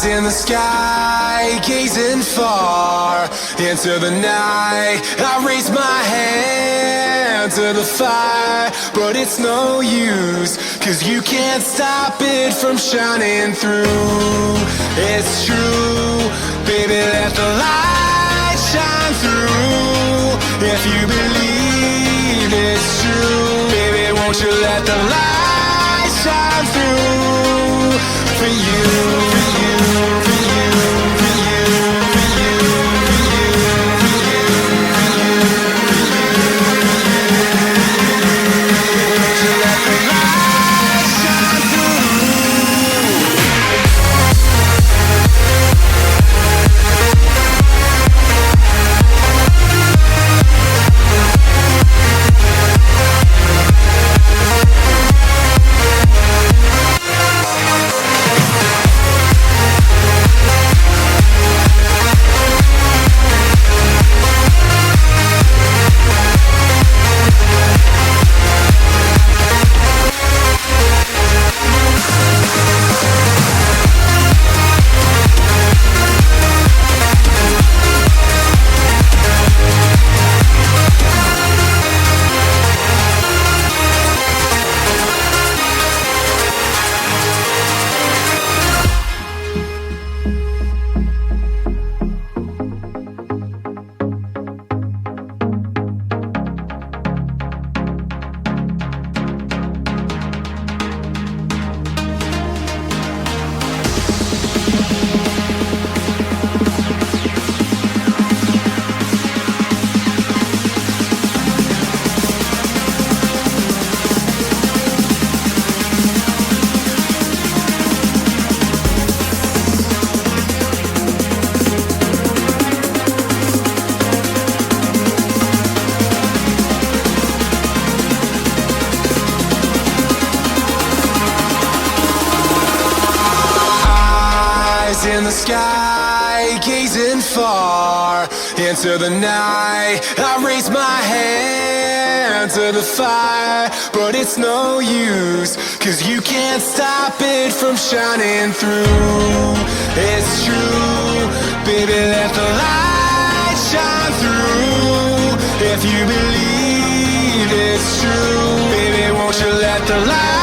in the sky, gazing far into the night. I raise my hand to the fire, but it's no use, 'cause you can't stop it from shining through. It's true, baby, let the light shine through. If you believe it's true, baby, won't you let the light shine through for you, for you, for you, for you, for you, for you, for you, for you, won't you let the light shine through? In the sky, gazing far into the night. I raise my hand to the fire, but it's no use, 'cause you can't stop it from shining through. It's true, baby, let the light shine through. If you believe it's true, baby, won't you let the light